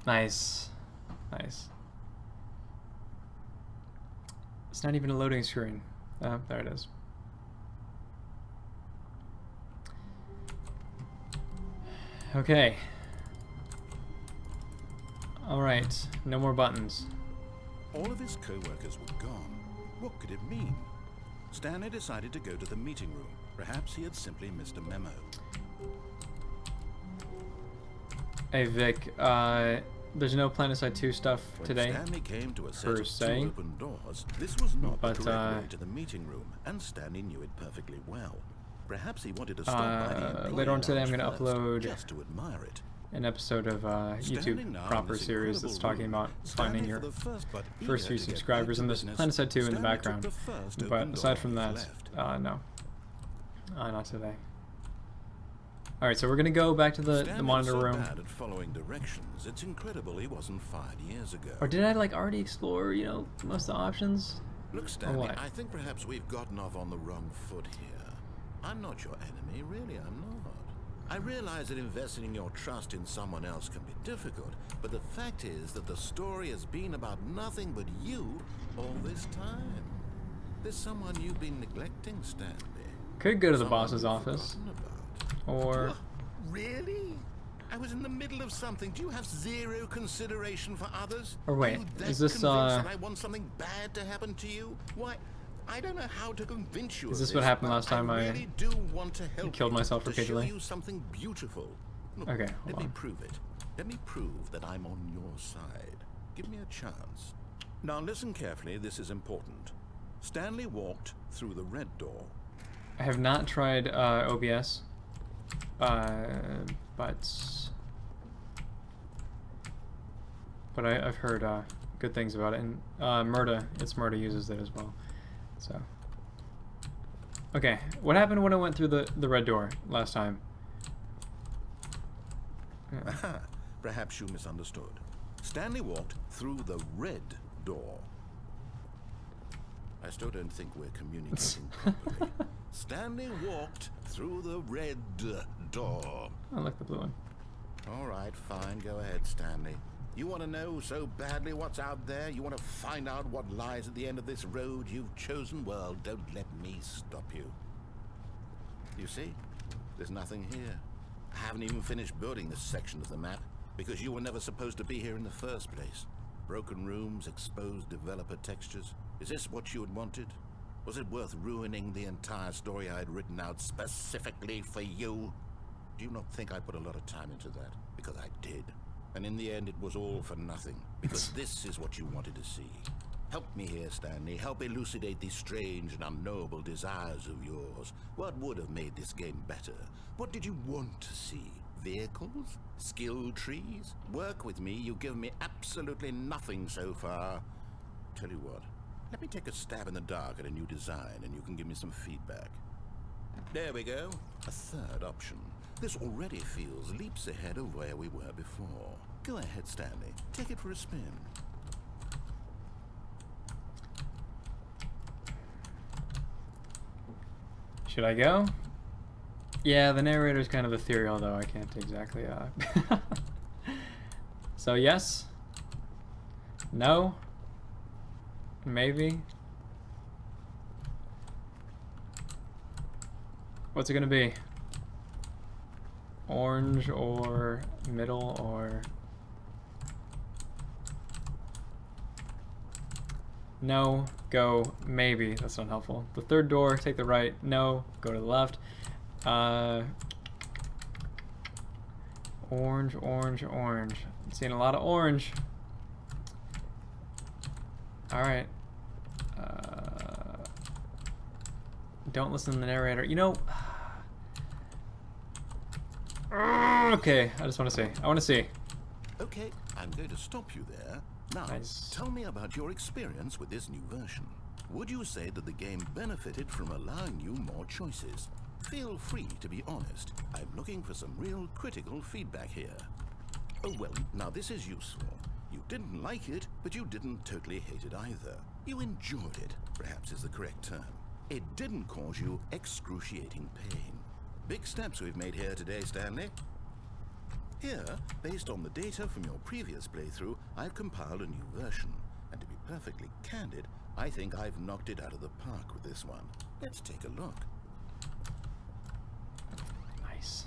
Nice. Nice. It's not even a loading screen. Oh, there it is. Okay. Alright, no more buttons. All of his co-workers were gone. What could it mean? Stanley decided to go to the meeting room. Perhaps he had simply missed a memo. Hey Vic, there's no Planetside 2 stuff When today. Stanley came to a set per of se. two open doors, this was not But, the correct way to the meeting room, and Stanley knew it perfectly well. Perhaps he wanted to stop by the employee later on today, I'm lounge going to first, upload just to admire it. an episode of Standing YouTube now in proper this series that's incredible talking room, about finding Stanley your for the first few eager to get subscribers, back and to there's business, Planetside 2 in the Stanley took background. the first But open aside door from on that, his left. no. Not today. Alright, so we're going to go back to the Stanley monitor was so room. bad at following directions, it's incredible he wasn't fired years ago. Or did I like already explore, you know, most of the options? Look, Stanley, what? I think perhaps we've gotten off on the wrong foot here. I'm not your enemy, really, I'm not. I realize that investing your trust in someone else can be difficult, but the fact is that the story has been about nothing but you all this time. There's someone you've been neglecting, Stanley. Could go to the Someone boss's you've office. forgotten about. Or... Really? I was in the middle of something. Do you have zero consideration for others? Or wait, Are you that is this, convinced that I want something bad to happen to you? Why, I don't know how to convince you Is of this what happened but last time I really do want to help killed you, myself to show repeatedly? you something beautiful. Look, Okay, let hold me on. prove it. Let me prove that I'm on your side. Give me a chance. Now listen carefully, this is important. Stanley walked through the red door. I have not tried OBS, but I've heard good things about it, and Murda uses it as well. So, okay, what happened when I went through the red door last time? Aha, perhaps you misunderstood. Stanley walked through the red door. I still don't think we're communicating properly. Stanley walked through the red door. I like the blue one. All right, fine. Go ahead, Stanley. You want to know so badly what's out there? You want to find out what lies at the end of this road you've chosen? Well, don't let me stop you. You see? There's nothing here. I haven't even finished building this section of the map because you were never supposed to be here in the first place. Broken rooms, exposed developer textures. Is this what you had wanted? Was it worth ruining the entire story I had written out specifically for you? Do you not think I put a lot of time into that? Because I did. And in the end, it was all for nothing. Because this is what you wanted to see. Help me here, Stanley. Help elucidate these strange and unknowable desires of yours. What would have made this game better? What did you want to see? Vehicles? Skill trees? Work with me. You've given me absolutely nothing so far. Tell you what. Let me take a stab in the dark at a new design, and you can give me some feedback. There we go. A third option. This already feels leaps ahead of where we were before. Go ahead, Stanley. Take it for a spin. Should I go? Yeah, the narrator's kind of ethereal, though. I can't exactly, So, yes? No? Maybe? What's it gonna be? Orange or middle or... No, go, maybe. That's not helpful. The third door, take the right. No, go to the left. Orange, orange, orange. I'm seeing a lot of orange. Alright. Don't listen to the narrator. You know... Okay, I just want to see. I want to see. Okay, I'm going to stop you there. Now, Nice. tell me about your experience with this new version. Would you say that the game benefited from allowing you more choices? Feel free to be honest. I'm looking for some real critical feedback here. Oh well, now this is useful. You didn't like it, but you didn't totally hate it either. You enjoyed it, perhaps is the correct term. It didn't cause you excruciating pain. Big steps we've made here today, Stanley. Here, based on the data from your previous playthrough, I've compiled a new version. And to be perfectly candid, I think I've knocked it out of the park with this one. Let's take a look. Nice.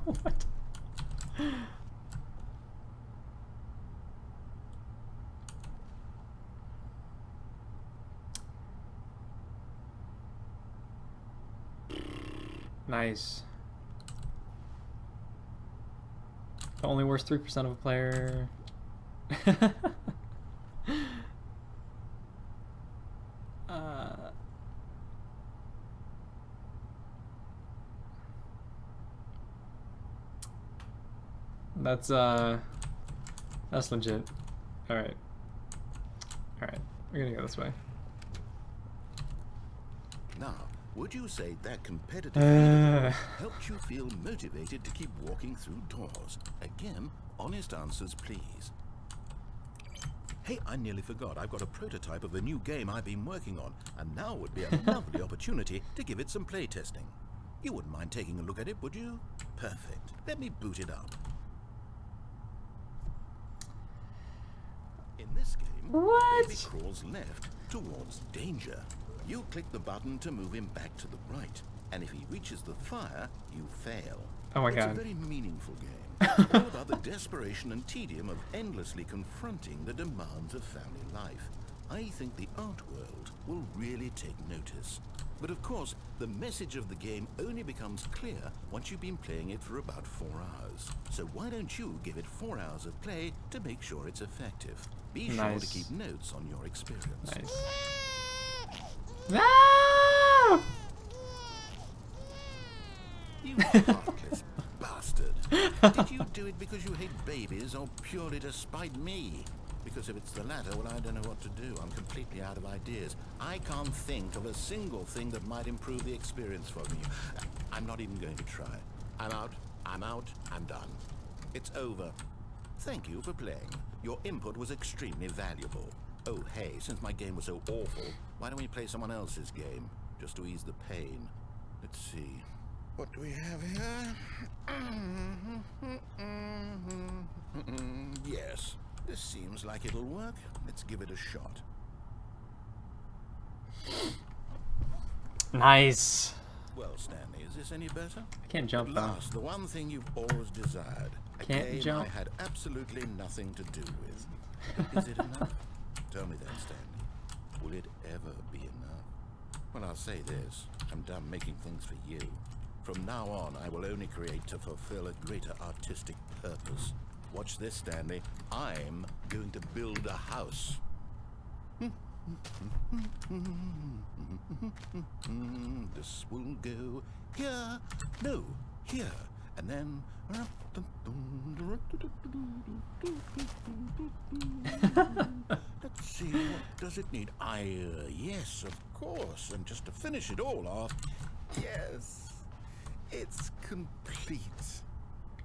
What? Nice. only worst 3% of a player. That's legit. Alright. Alright, we're gonna go this way. Now, would you say that competitive helped you feel motivated to keep walking through doors? Again, honest answers, please. Hey, I nearly forgot. I've got a prototype of a new game I've been working on, and now would be a lovely opportunity to give it some playtesting. You wouldn't mind taking a look at it, would you? Perfect. Let me boot it up. In this game, baby crawls left towards danger. You click the button to move him back to the right, and if he reaches the fire, you fail. Oh my God. It's a very meaningful game, all about the desperation and tedium of endlessly confronting the demands of family life. I think the art world will really take notice. But of course, the message of the game only becomes clear once you've been playing it for about 4 hours. So why don't you give it 4 hours of play to make sure it's effective? Be sure to keep notes on your experience. Nice. No! You heartless bastard. Did you do it because you hate babies or purely to spite me? Because if it's the latter, well, I don't know what to do. I'm completely out of ideas. I can't think of a single thing that might improve the experience for me. I'm not even going to try. I'm out, I'm done. It's over. Thank you for playing. Your input was extremely valuable. Oh, hey, since my game was so awful, why don't we play someone else's game? Just to ease the pain. Let's see. What do we have here? Yes, this seems like it'll work. Let's give it a shot. Nice. Well, Stanley, is this any better? I can't jump At though. last, the one thing you've always desired. A Can't game jump. I had absolutely nothing to do with. But is it enough? Tell me then, Stanley. Will it ever be enough? Well, I'll say this. I'm done making things for you. From now on, I will only create to fulfill a greater artistic purpose. Watch this, Stanley. I'm going to build a house. This will go here. No, here. And then... Let's see, what does it need? Yes, of course. And just to finish it all off, yes, it's complete.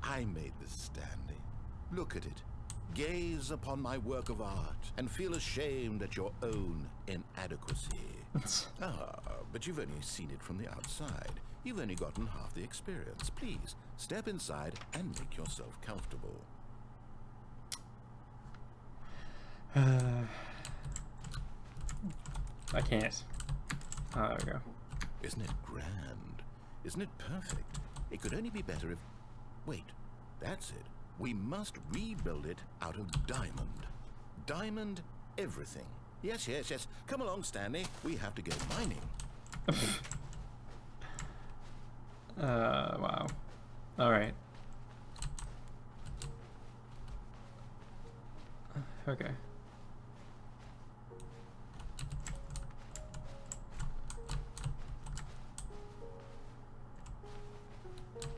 I made this, Stanley. Look at it. Gaze upon my work of art and feel ashamed at your own inadequacy. But you've only seen it from the outside. You've only gotten half the experience. Please, step inside and make yourself comfortable. I can't. Oh, there we go. Isn't it grand? Isn't it perfect? It could only be better if... Wait, that's it. We must rebuild it out of diamond. Diamond everything. Yes, yes, yes. Come along, Stanley. We have to go mining. Wow. Alright. Okay.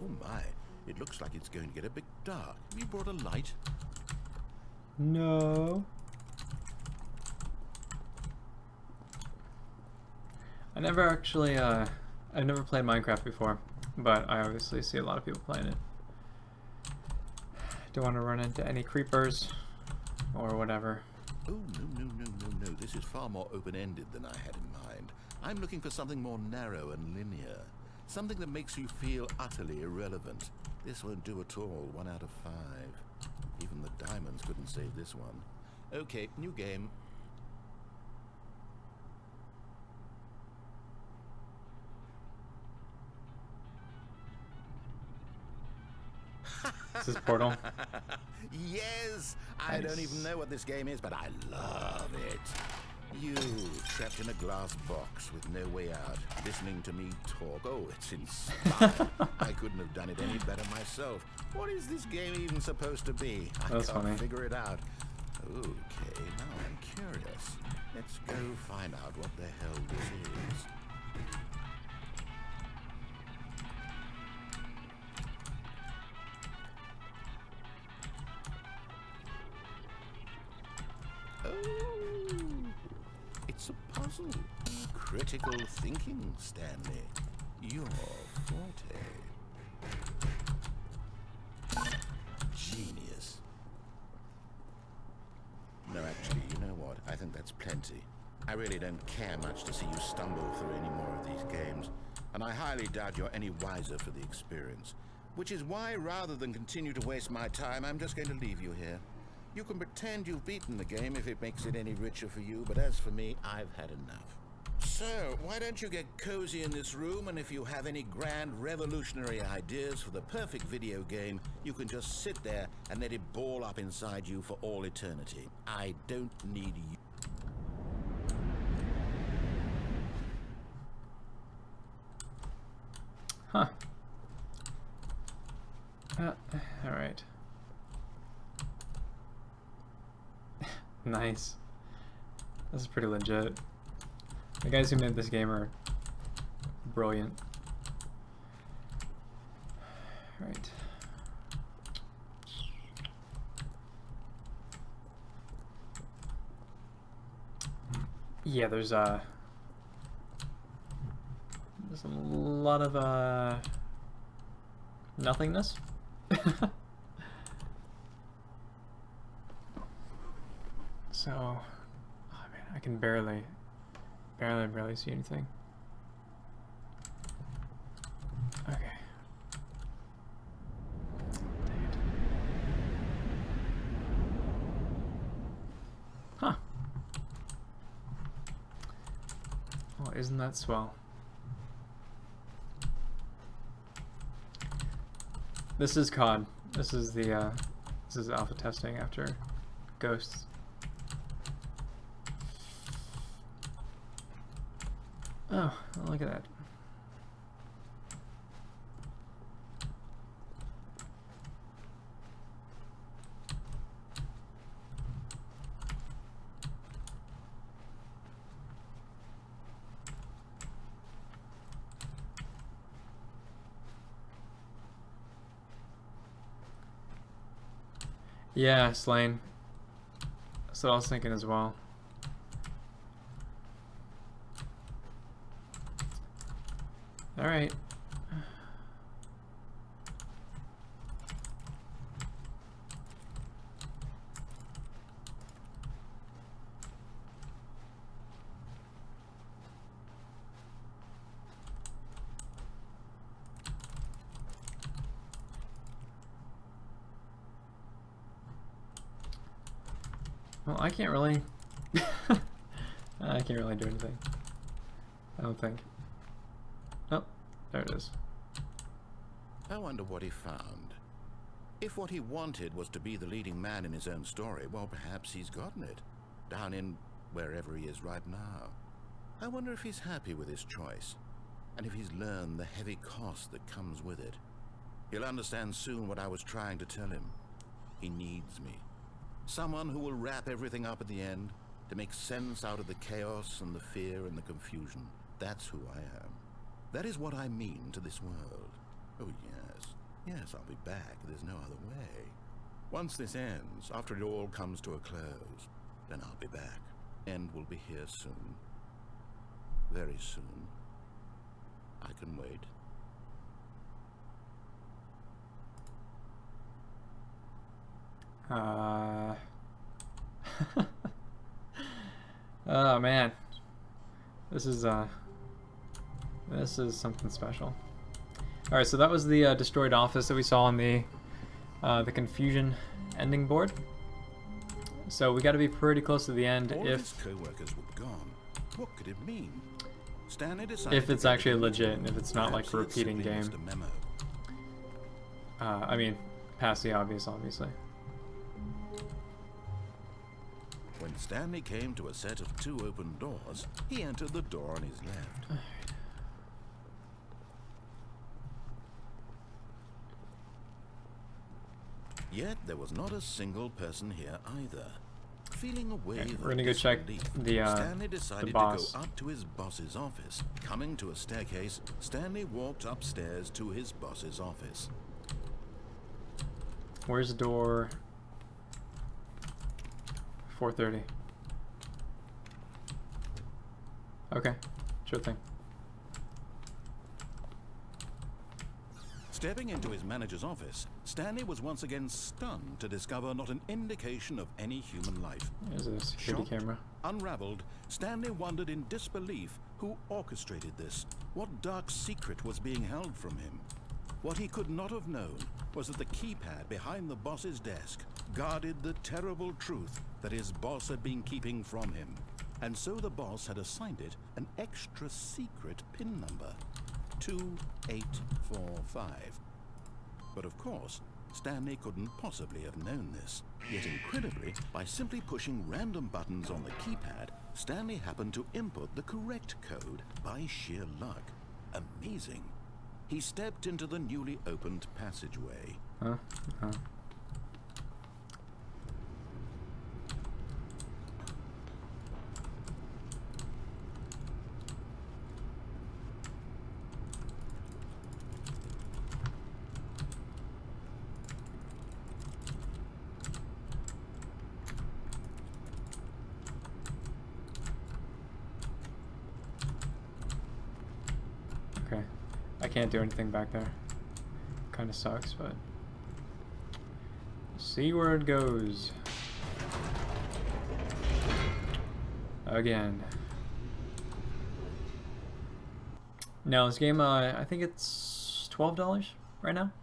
Oh my, it looks like it's going to get a bit dark. Have you brought a light? No. I never actually, I've never played Minecraft before, but I obviously see a lot of people playing it. Don't want to run into any creepers or whatever. Oh, no. This is far more open-ended than I had in mind. I'm looking for something more narrow and linear. Something that makes you feel utterly irrelevant. This won't do at all. 1 out of 5. Even the diamonds couldn't save this one. Okay, new game. This is Portal. Yes! I don't even know what this game is, but I love it. You, trapped in a glass box with no way out, listening to me talk. Oh, it's inspiring. I couldn't have done it any better myself. What is this game even supposed to be? I That's can't funny. figure it out. Okay, now I'm curious. Let's go find out what the hell this is. Oh, it's a puzzle. Critical thinking, Stanley. Your forte. Genius. No, actually, you know what? I think that's plenty. I really don't care much to see you stumble through any more of these games, and I highly doubt you're any wiser for the experience. Which is why, rather than continue to waste my time, I'm just going to leave you here. You can pretend you've beaten the game if it makes it any richer for you, but as for me, I've had enough. So, why don't you get cozy in this room, and if you have any grand revolutionary ideas for the perfect video game, you can just sit there and let it ball up inside you for all eternity. I don't need you. Huh. Alright. Nice. This is pretty legit. The guys who made this game are brilliant. Right. Yeah, there's a lot of nothingness. So, oh man, I can barely see anything. Okay. Dang it. Huh. Well, isn't that swell? This is COD. This is the this is alpha testing after Ghosts. Oh, look at that. Yeah, Slain. That's what I was thinking as well. All right. Well, I can't really I can't really do anything. I don't think. Oh, there it is. I wonder what he found. If what he wanted was to be the leading man in his own story, well, perhaps he's gotten it. Down in wherever he is right now. I wonder if he's happy with his choice, and if he's learned the heavy cost that comes with it. He'll understand soon what I was trying to tell him. He needs me. Someone who will wrap everything up at the end, to make sense out of the chaos and the fear and the confusion. That's who I am. That is what I mean to this world. Oh, yes. Yes, I'll be back. There's no other way. Once this ends, after it all comes to a close, then I'll be back. End will be here soon. Very soon. I can wait. Oh man, this is something special. All right, so that was the destroyed office that we saw on the confusion ending board. So we got to be pretty close to the end. All if his co-workers were gone. What could it mean? Stanley decided if it's to actually get legit, and if it's not like perhaps a he had repeating simply game. missed a memo. I mean, past the obvious, obviously. When When Stanley came to a set of 2 open doors, he entered the door on his left. Yet there was not a single person here either. Feeling a wave we're of gonna go check disbelief, the Stanley decided boss. to go up to his boss's office. Coming to a staircase, Stanley walked upstairs to his boss's office. Where's the door? 4:30. Okay, sure thing. Stepping into his manager's office, Stanley was once again stunned to discover not an indication of any human life. There's a security Shocked, camera. unraveled, Stanley wondered in disbelief who orchestrated this, what dark secret was being held from him. What he could not have known was that the keypad behind the boss's desk guarded the terrible truth that his boss had been keeping from him. And so the boss had assigned it an extra secret PIN number, 2845. But of course, Stanley couldn't possibly have known this. Yet incredibly, by simply pushing random buttons on the keypad, Stanley happened to input the correct code by sheer luck. Amazing. He stepped into the newly opened passageway. Huh? Huh. Okay. I can't do anything back there. Kind of sucks, but see where it goes. Again. No, this game, I think it's $12 right now.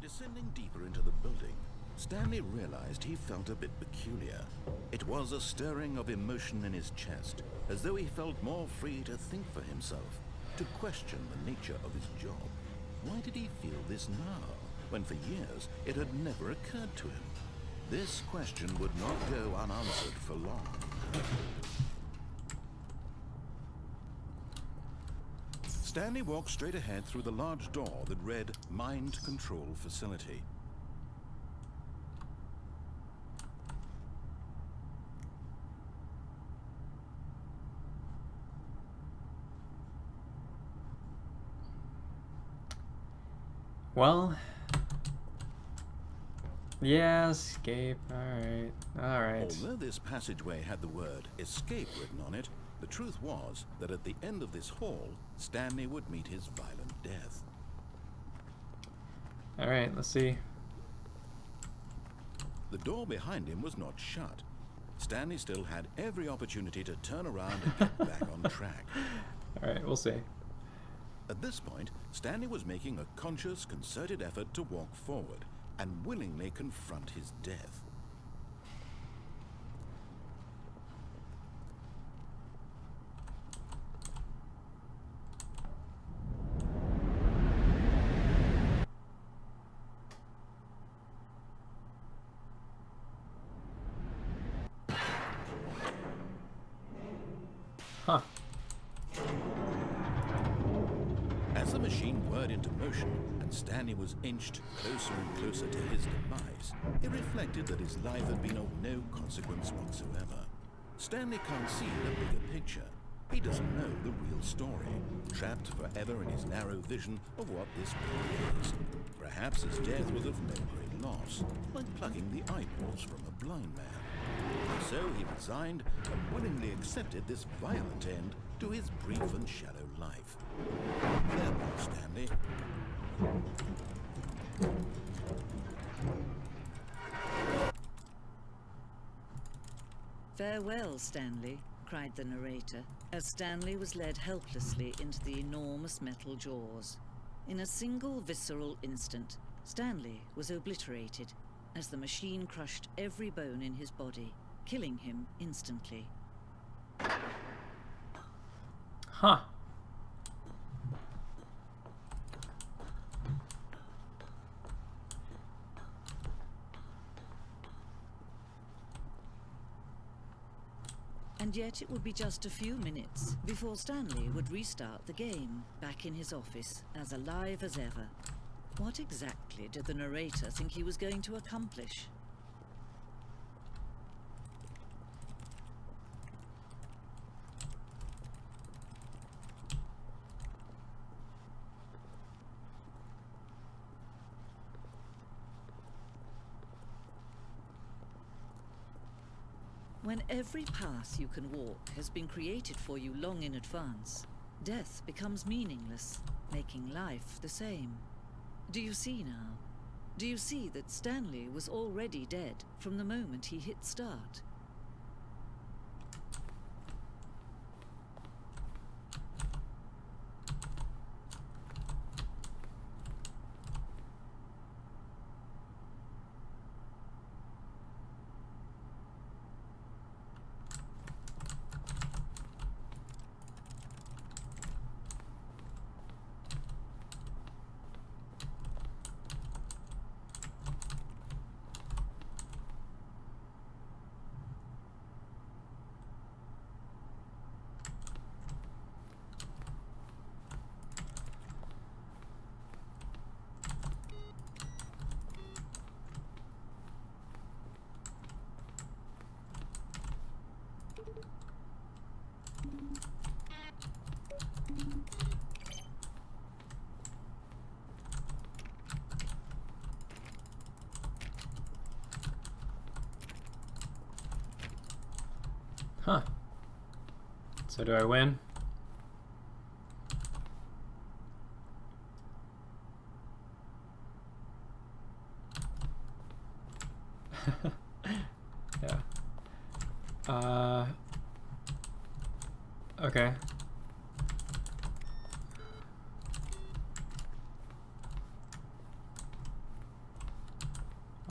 Descending deeper into the building, Stanley realized he felt a bit peculiar. It was a stirring of emotion in his chest, as though he felt more free to think for himself, to question the nature of his job. Why did he feel this now, when for years it had never occurred to him? This question would not go unanswered for long. Stanley walked straight ahead through the large door that read Mind Control Facility. Well, yeah, escape. Alright, alright. Although this passageway had the word escape written on it, the truth was that at the end of this hall, Stanley would meet his violent death. Alright, let's see. The door behind him was not shut. Stanley still had every opportunity to turn around and get back on track. Alright, we'll see. At this point, Stanley was making a conscious, concerted effort to walk forward and willingly confront his death. Huh. As the machine whirred into motion and Stanley was inched closer and closer to his demise, it reflected that his life had been of no consequence whatsoever. Stanley can't see the bigger picture. He doesn't know the real story, trapped forever in his narrow vision of what this world is. Perhaps his death was of no great loss, like plucking the eyeballs from a blind man. So he resigned and willingly accepted this violent end to his brief and shallow life. Farewell, Stanley. Farewell, Stanley, cried the narrator, as Stanley was led helplessly into the enormous metal jaws. In a single visceral instant, Stanley was obliterated, as the machine crushed every bone in his body, killing him instantly. Huh. And yet it would be just a few minutes before Stanley would restart the game, back in his office, as alive as ever. What exactly did the narrator think he was going to accomplish? When every path you can walk has been created for you long in advance, death becomes meaningless, making life the same. Do you see now? Do you see that Stanley was already dead from the moment he hit start? Huh. So do I win? Yeah. Okay.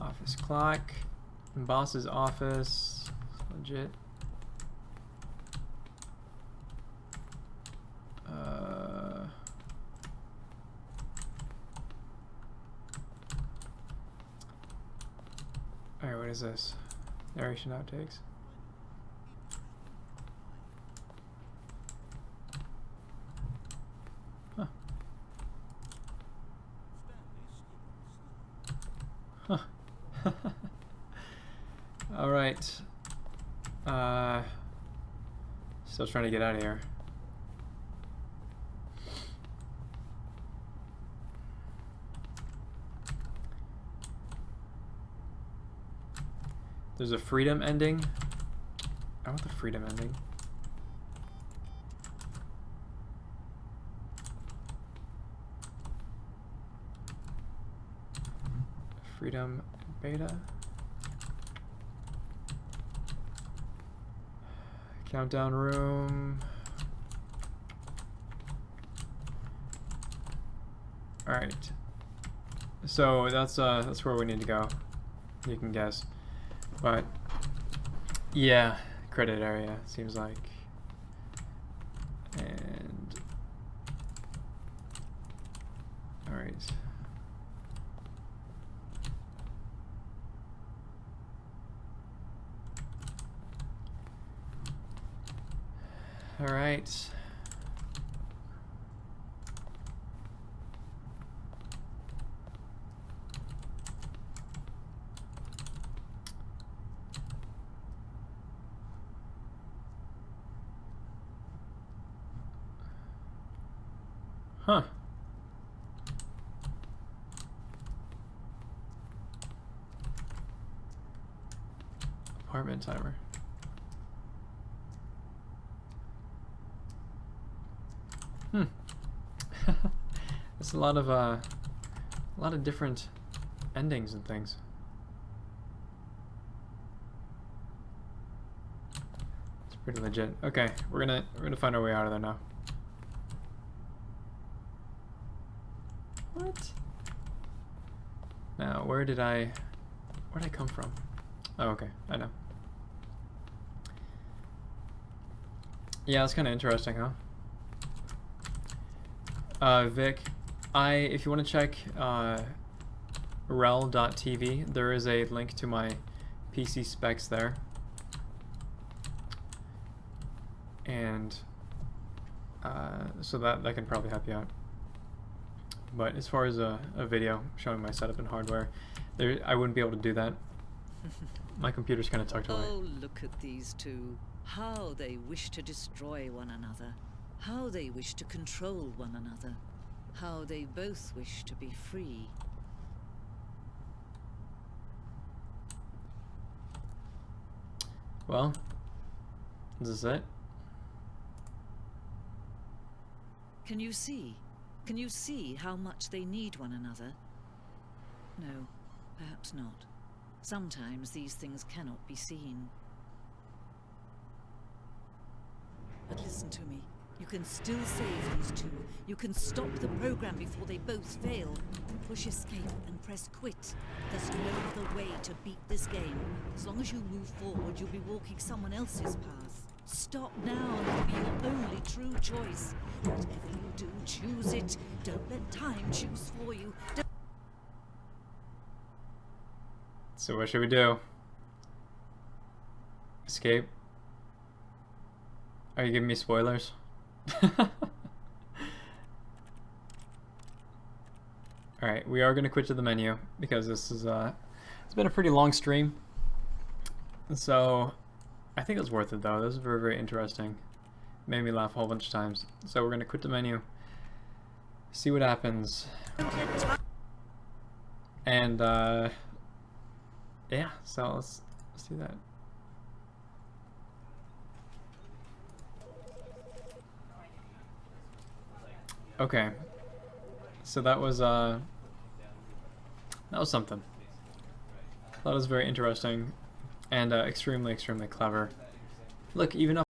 Office clock. Boss's office. Legit. Alright, what is this? Narration outtakes. Huh. Huh. Alright. Still trying to get out of here. There's a freedom ending. I want the freedom ending. Freedom beta. Countdown room. All right. So that's where we need to go. You can guess. But yeah, credit area seems like. And all right. All right. Huh. Apartment timer. It's a lot of different endings and things. It's pretty legit. Okay, we're gonna find our way out of there now. What? Now, where'd I come from? Oh, okay, I know. Yeah, that's kind of interesting, huh? Vic, if you want to check rel.tv, there is a link to my PC specs there. and so that can probably help you out. But as far as a video showing my setup and hardware, I wouldn't be able to do that. My computer's kind of tucked away. Oh, look at these two. How they wish to destroy one another. How they wish to control one another. How they both wish to be free. Well, is this it? Can you see? Can you see how much they need one another? No, perhaps not. Sometimes these things cannot be seen. But listen to me. You can still save these two. You can stop the program before they both fail. Push escape and press quit. There's no other way to beat this game. As long as you move forward, you'll be walking someone else's path. Stop now, and it'll be your only true choice. Whatever you do, choose it. Don't let time choose for you. So what should we do? Escape? Are you giving me spoilers? Alright, we are going to quit to the menu because this is it's been a pretty long stream. So I think it's worth it though. This is very, very interesting. Made me laugh a whole bunch of times. So we're going to quit the menu, see what happens. And yeah, so let's do that. Okay, so that was something. That was very interesting and extremely, extremely clever. Look, even up